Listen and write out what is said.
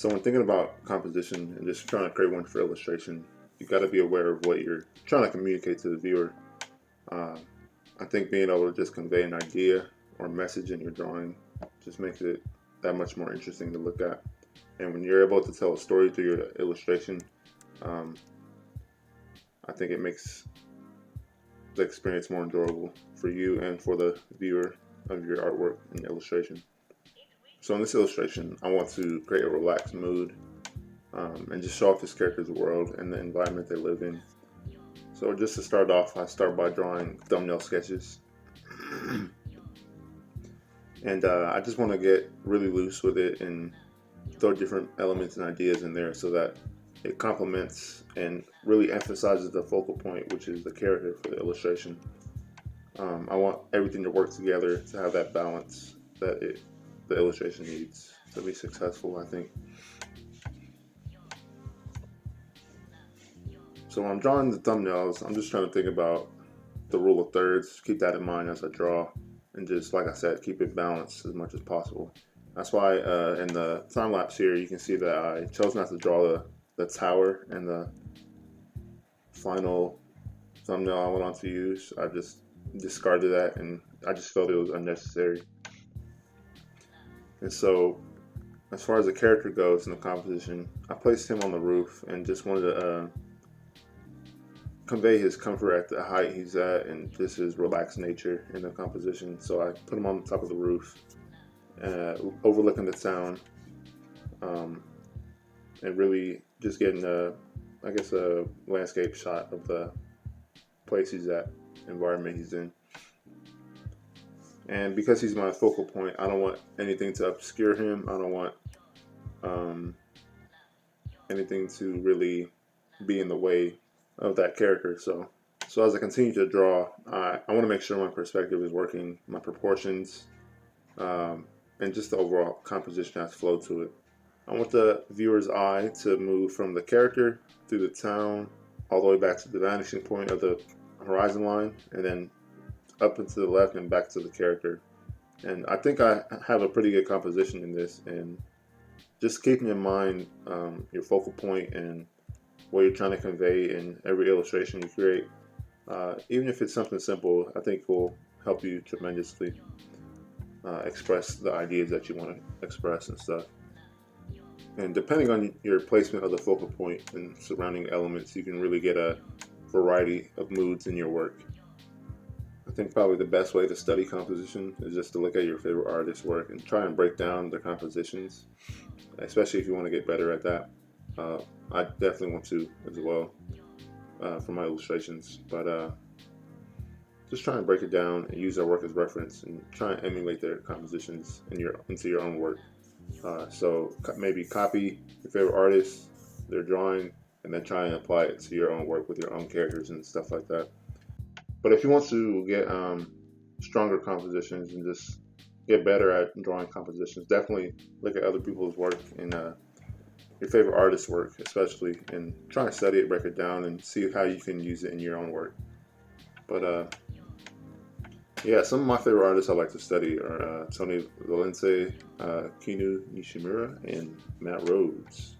So when thinking about composition and just trying to create one for illustration, you got to be aware of what you're trying to communicate to the viewer. Uh, I think being able to just convey an idea or message in your drawing just makes it that much more interesting to look at. And when you're able to tell a story through your illustration, um, I think it makes the experience more enjoyable for you and for the viewer of your artwork and illustration. So in this illustration, I want to create a relaxed mood and just show off this character's world and the environment they live in. So just to start off, I start by drawing thumbnail sketches. And I just want to get really loose with it and throw different elements and ideas in there so that it complements and really emphasizes the focal point, which is the character for the illustration. I want everything to work together to have that balance that the illustration needs to be successful, I think. So when I'm drawing the thumbnails, I'm just trying to think about the rule of thirds, keep that in mind as I draw, and just, like I said, keep it balanced as much as possible. That's why in the time lapse here, you can see that I chose not to draw the tower and the final thumbnail I went on to use. I just discarded that, and I just felt it was unnecessary. And so, as far as the character goes in the composition, I placed him on the roof and just wanted to convey his comfort at the height he's at and just his relaxed nature in the composition. So I put him on the top of the roof, overlooking the town, and really just getting a landscape shot of the place he's at, environment he's in. And because he's my focal point, I don't want anything to obscure him. I don't want anything to really be in the way of that character. So as I continue to draw, I want to make sure my perspective is working, my proportions, and just the overall composition has flow to it. I want the viewer's eye to move from the character through the town all the way back to the vanishing point of the horizon line, and then up and to the left and back to the character. And I think I have a pretty good composition in this, and just keeping in mind your focal point and what you're trying to convey in every illustration you create, even if it's something simple, I think will help you tremendously express the ideas that you want to express and stuff. And depending on your placement of the focal point and surrounding elements, you can really get a variety of moods in your work. I think probably the best way to study composition is just to look at your favorite artist's work and try and break down their compositions, especially if you want to get better at that. I definitely want to as well for my illustrations, but just try and break it down and use their work as reference and try and emulate their compositions into your own work. So maybe copy your favorite artist, their drawing, and then try and apply it to your own work with your own characters and stuff like that. But if you want to get stronger compositions and just get better at drawing compositions, definitely look at other people's work and your favorite artist's work especially, and try and study it, break it down, and see how you can use it in your own work. But yeah, some of my favorite artists I like to study are Tony Valente, Kinu Nishimura, and Matt Rhodes.